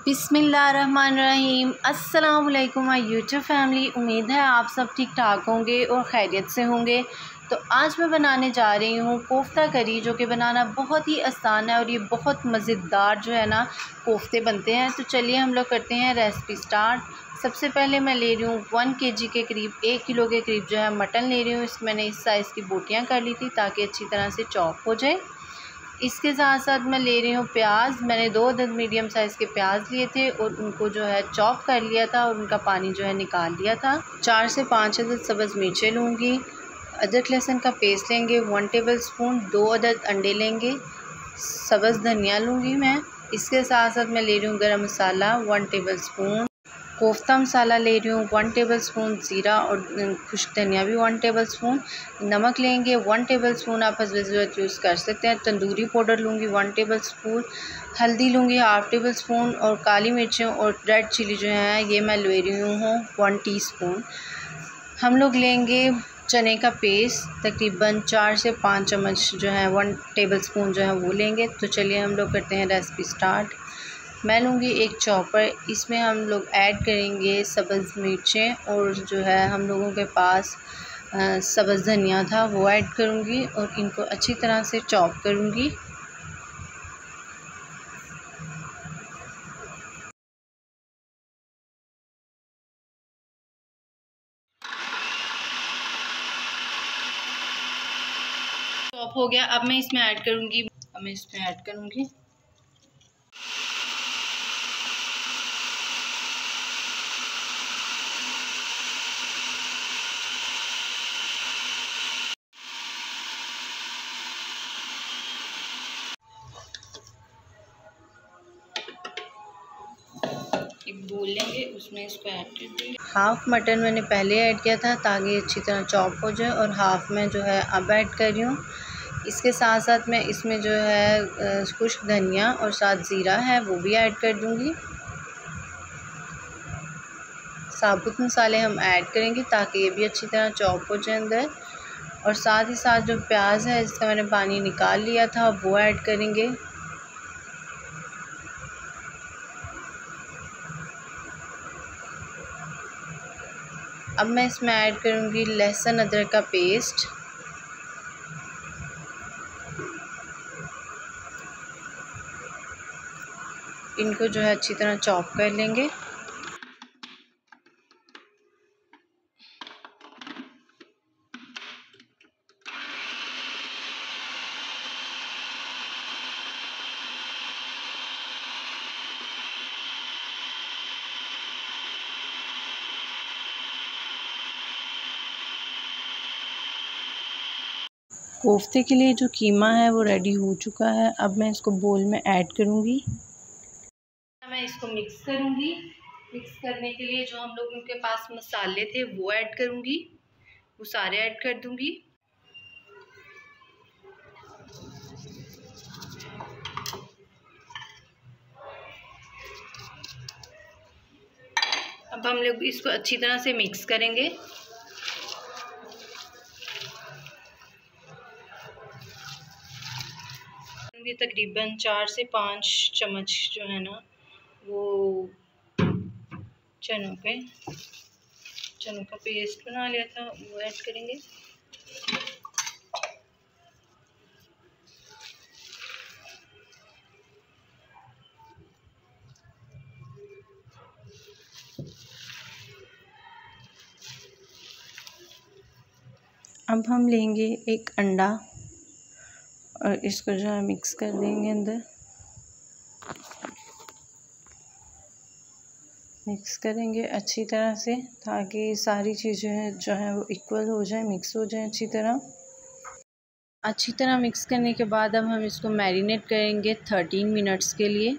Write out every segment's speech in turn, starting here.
बिस्मिल्लाहिर्रहमानिर्रहीम। अस्सलाम वालेकुम माय यूट्यूब फैमिली। उम्मीद है आप सब ठीक ठाक होंगे और खैरियत से होंगे। तो आज मैं बनाने जा रही हूँ कोफ्ता करी, जो कि बनाना बहुत ही आसान है और ये बहुत मज़ेदार जो है ना कोफ्ते बनते हैं। तो चलिए हम लोग करते हैं रेसिपी स्टार्ट। सबसे पहले मैं ले रही हूँ 1 kg के करीब, 1 किलो के करीब जो है मटन ले रही हूँ। इसमें मैंने इस साइज़ की बोटियाँ कर ली थी ताकि अच्छी तरह से चॉप हो जाए। इसके साथ साथ मैं ले रही हूँ प्याज। मैंने 2 अदद मीडियम साइज़ के प्याज लिए थे और उनको जो है चॉप कर लिया था और उनका पानी जो है निकाल लिया था। 4 से 5 अदद सब्ज़ मिर्चें लूँगी। अदरक लहसुन का पेस्ट लेंगे 1 टेबल स्पून। 2 अदद अंडे लेंगे। सब्ज़ धनिया लूँगी मैं। इसके साथ साथ मैं ले रही हूँ गरम मसाला 1 टेबल स्पून। कोफ्ता मसाला ले रही हूँ 1 टेबल स्पून। ज़ीरा और खुश्क धनिया भी 1 टेबल स्पून। नमक लेंगे 1 टेबल स्पून, आप हस्ब ज़रूरत यूज़ कर सकते हैं। तंदूरी पाउडर लूँगी 1 टेबल स्पून। हल्दी लूँगी ½ टेबल स्पून और काली मिर्चें और रेड चिली जो है ये मैं ले रही हूँ 1 टीस्पून। हम लोग लेंगे चने का पेस्ट तकरीबन 4 से 5 चम्मच जो है 1 टेबल स्पून जो है वो लेंगे। तो चलिए हम लोग करते हैं रेसिपी स्टार्ट। मैं लूँगी एक चॉपर। इसमें हम लोग ऐड करेंगे सब्ज़ मिर्चें और जो है हम लोगों के पास सब्ज़ धनिया था वो ऐड करूँगी और इनको अच्छी तरह से चॉप करूँगी। चॉप हो गया। अब मैं इसमें ऐड करूँगी एक बोल लेंगे, उसमें इसको ऐड कर देंगे। हाफ़ मटन मैंने पहले ऐड किया था ताकि अच्छी तरह चॉप हो जाए और हाफ़ में जो है अब ऐड कर रही हूँ। इसके साथ साथ मैं इसमें जो है खुश्क धनिया और साथ ज़ीरा है वो भी ऐड कर दूँगी। साबुत मसाले हम ऐड करेंगे ताकि ये भी अच्छी तरह चॉप हो जाए अंदर। और साथ ही साथ जो प्याज है इसका मैंने पानी निकाल लिया था वो ऐड करेंगे। अब मैं इसमें ऐड करूँगी लहसुन अदरक का पेस्ट। इनको जो है अच्छी तरह चॉप कर लेंगे। कोफ्ते के लिए जो कीमा है वो रेडी हो चुका है। अब मैं इसको बोल में ऐड करूँगी। मैं इसको मिक्स करूँगी। मिक्स करने के लिए जो हम लोगों के पास मसाले थे वो ऐड करूँगी, वो सारे ऐड कर दूँगी। अब हम लोग इसको अच्छी तरह से मिक्स करेंगे। ये तकरीबन 4 से 5 चम्मच जो है ना वो चनों का पेस्ट बना लिया था वो ऐड करेंगे। अब हम लेंगे एक अंडा और इसको जो है मिक्स कर देंगे अंदर। मिक्स करेंगे अच्छी तरह से ताकि सारी चीज़ें जो हैं वो इक्वल हो जाए, मिक्स हो जाए अच्छी तरह। अच्छी तरह मिक्स करने के बाद अब हम इसको मैरिनेट करेंगे 13 मिनट्स के लिए।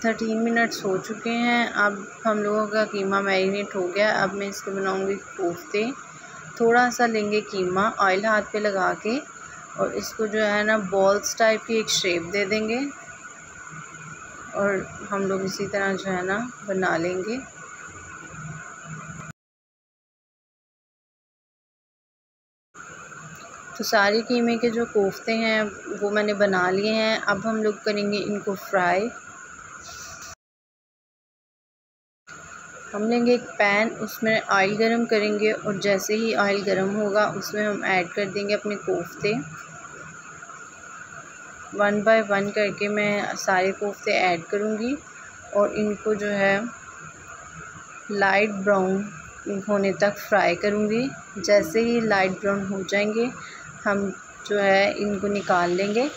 13 मिनट्स हो चुके हैं। अब हम लोगों का कीमा मैरिनेट हो गया। अब मैं इसको बनाऊंगी कोफ्ते। थोड़ा सा लेंगे कीमा, ऑयल हाथ पे लगा के और इसको जो है ना बॉल्स टाइप की एक शेप दे देंगे और हम लोग इसी तरह जो है ना बना लेंगे। तो सारे कीमे के जो कोफ्ते हैं वो मैंने बना लिए हैं। अब हम लोग करेंगे इनको फ्राई। हम लेंगे एक पैन, उसमें ऑयल गरम करेंगे और जैसे ही ऑयल गरम होगा उसमें हम ऐड कर देंगे अपने कोफ्ते। 1 बाय 1 करके मैं सारे कोफ्ते ऐड करूँगी और इनको जो है लाइट ब्राउन होने तक फ्राई करूँगी। जैसे ही लाइट ब्राउन हो जाएंगे हम जो है इनको निकाल लेंगे।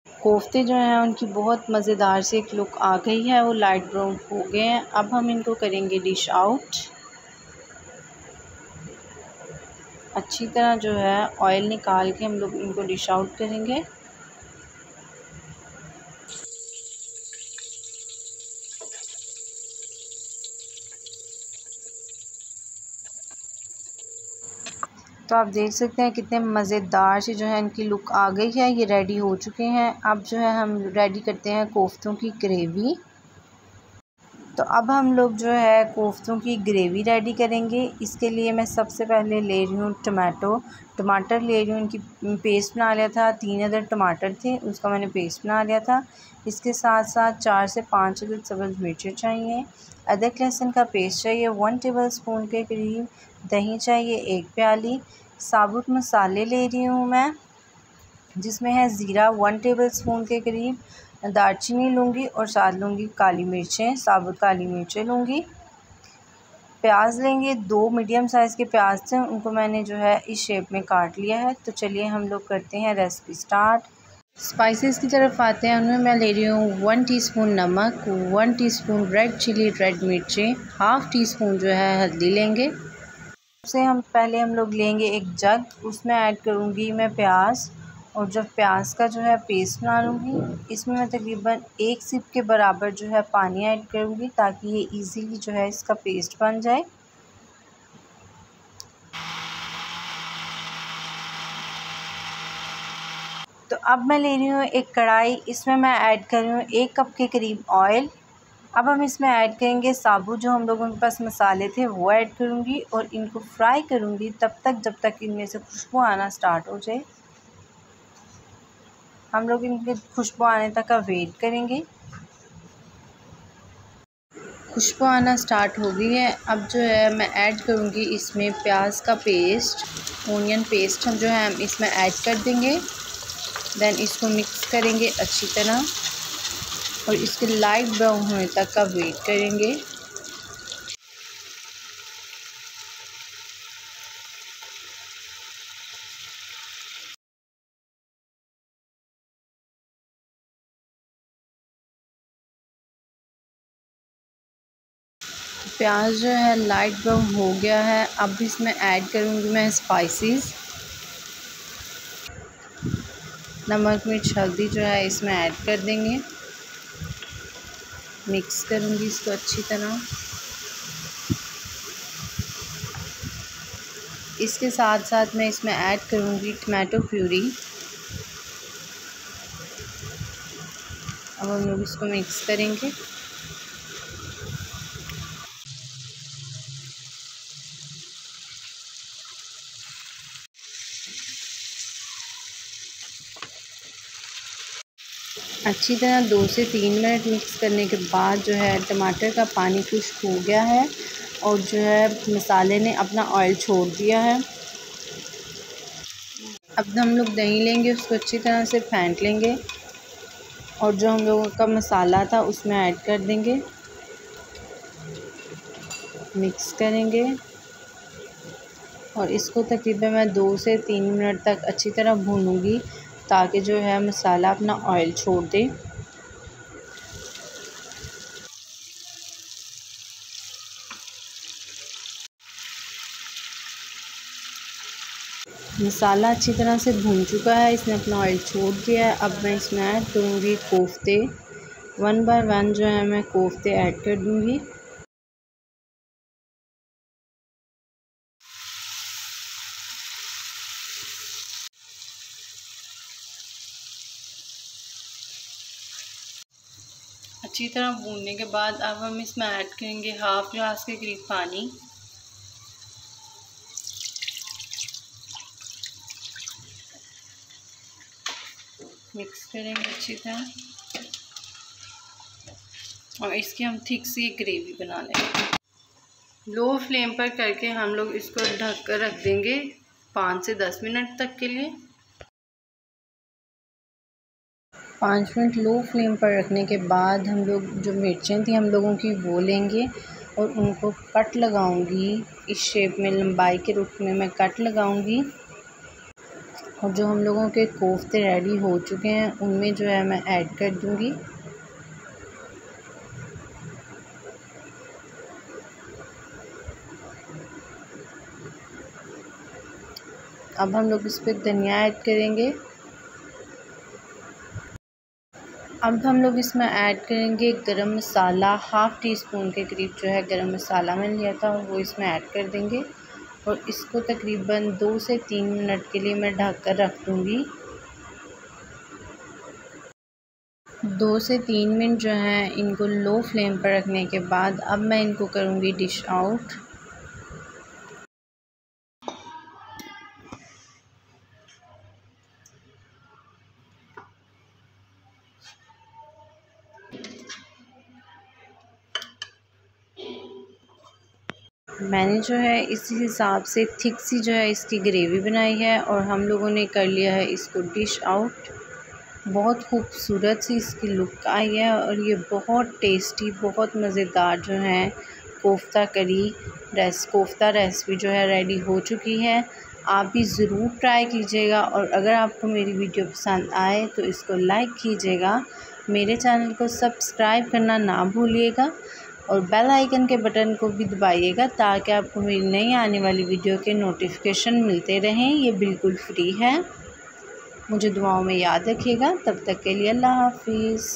कोफ्ते जो हैं उनकी बहुत मज़ेदार से एक लुक आ गई है, वो लाइट ब्राउन हो गए हैं। अब हम इनको करेंगे डिश आउट। अच्छी तरह जो है ऑयल निकाल के हम लोग इनको डिश आउट करेंगे। तो आप देख सकते हैं कितने मज़ेदार से जो है इनकी लुक आ गई है। ये रेडी हो चुके हैं। अब जो है हम रेडी करते हैं कोफ्तों की ग्रेवी। तो अब हम लोग जो है कोफ्तों की ग्रेवी रेडी करेंगे। इसके लिए मैं सबसे पहले ले रही हूँ टमाटर ले रही हूँ। इनकी पेस्ट बना लिया था। 3 अदर टमाटर थे, उसका मैंने पेस्ट बना लिया था। इसके साथ साथ 4 से 5 अदर सब्ज़ मिर्चें चाहिए। अदरक लहसुन का पेस्ट चाहिए 1 टेबलस्पून के करीब। दही चाहिए 1 प्याली। साबुत मसाले ले रही हूँ मैं, जिसमें है ज़ीरा 1 टेबलस्पून के करीब, दालचीनी लूँगी और साथ लूँगी काली मिर्चें, साबुत काली मिर्चें लूँगी। प्याज लेंगे, 2 मीडियम साइज़ के प्याज थे, उनको मैंने जो है इस शेप में काट लिया है। तो चलिए हम लोग करते हैं रेसिपी स्टार्ट। स्पाइसेस की तरफ आते हैं। उनमें मैं ले रही हूँ 1 टीस्पून नमक, 1 टीस्पून रेड चिली रेड मिर्चें, हाफ़ टी स्पून जो है हल्दी लेंगे। सबसे पहले हम लोग लेंगे एक जग, उसमें ऐड करूँगी मैं प्याज और जब प्याज का जो है पेस्ट बना लूँगी, इसमें मैं तकरीबन 1 सिप के बराबर जो है पानी ऐड करूँगी ताकि ये इजीली जो है इसका पेस्ट बन जाए। तो अब मैं ले रही हूँ एक कढ़ाई, इसमें मैं ऐड कर रही हूँ 1 कप के करीब ऑयल। अब हम इसमें ऐड करेंगे साबुत जो हम लोगों के पास मसाले थे वो ऐड करूँगी और इनको फ्राई करूँगी तब तक जब तक इनमें से खुशबू आना स्टार्ट हो जाए। हम लोग इनके खुशबू आने तक का वेट करेंगे। खुशबू आना स्टार्ट हो गई है। अब जो है मैं ऐड करूँगी इसमें प्याज का पेस्ट, ओनियन पेस्ट हम जो है हम इसमें ऐड कर देंगे। देन इसको मिक्स करेंगे अच्छी तरह और इसके लाइट ब्राउन होने तक का वेट करेंगे। प्याज जो है लाइट ब्राउन हो गया है। अब इसमें ऐड करूँगी मैं स्पाइसेस, नमक मिर्च हल्दी जो है इसमें ऐड कर देंगे। मिक्स करूँगी इसको अच्छी तरह। इसके साथ साथ मैं इसमें ऐड करूँगी टमाटो प्यूरी। अब हम लोग इसको मिक्स करेंगे। अच्छी तरह 2 से 3 मिनट मिक्स करने के बाद जो है टमाटर का पानी खुश्क हो गया है और जो है मसाले ने अपना ऑयल छोड़ दिया है। अब हम लोग दही लेंगे, उसको अच्छी तरह से फेंट लेंगे और जो हम लोगों का मसाला था उसमें ऐड कर देंगे। मिक्स करेंगे और इसको तकरीबन मैं 2 से 3 मिनट तक अच्छी तरह भूनूंगी ताकि जो है मसाला अपना ऑयल छोड़ दे। मसाला अच्छी तरह से भून चुका है, इसने अपना ऑयल छोड़ दिया है। अब मैं इसमें ऐड करूँगी कोफ्ते। 1 बाय 1 जो है मैं कोफ्ते ऐड कर दूँगी। अच्छी तरह भूनने के बाद अब हम इसमें ऐड करेंगे हाफ गिलास के करीब पानी। मिक्स करेंगे अच्छी तरह और इसकी हम थिक सी ग्रेवी बना लेंगे। लो फ्लेम पर करके हम लोग इसको ढक कर रख देंगे 5 से 10 मिनट तक के लिए। 5 मिनट लो फ्लेम पर रखने के बाद हम लोग जो मिर्चें थी हम लोगों की वो लेंगे और उनको कट लगाऊंगी। इस शेप में लंबाई के रुख में मैं कट लगाऊंगी। और जो हम लोगों के कोफ्ते रेडी हो चुके हैं उनमें जो है मैं ऐड कर दूंगी। अब हम लोग इस पर धनिया ऐड करेंगे। अब हम लोग इसमें ऐड करेंगे गरम मसाला। हाफ़ टी स्पून के करीब जो है गरम मसाला मैंने लिया था वो इसमें ऐड कर देंगे और इसको तकरीबन 2 से 3 मिनट के लिए मैं ढक कर रख दूँगी। 2 से 3 मिनट जो है इनको लो फ्लेम पर रखने के बाद अब मैं इनको करूँगी डिश आउट। मैंने जो है इसी हिसाब से थिक सी जो है इसकी ग्रेवी बनाई है और हम लोगों ने कर लिया है इसको डिश आउट। बहुत खूबसूरत सी इसकी लुक आई है और ये बहुत टेस्टी बहुत मज़ेदार जो है कोफ्ता रेसिपी जो है रेडी हो चुकी है। आप भी ज़रूर ट्राई कीजिएगा और अगर आपको मेरी वीडियो पसंद आए तो इसको लाइक कीजिएगा। मेरे चैनल को सब्सक्राइब करना ना भूलिएगा और बेल आइकन के बटन को भी दबाइएगा ताकि आपको मेरी नई आने वाली वीडियो के नोटिफिकेशन मिलते रहें। ये बिल्कुल फ्री है। मुझे दुआओं में याद रखिएगा। तब तक के लिए अल्लाह हाफ़िज़।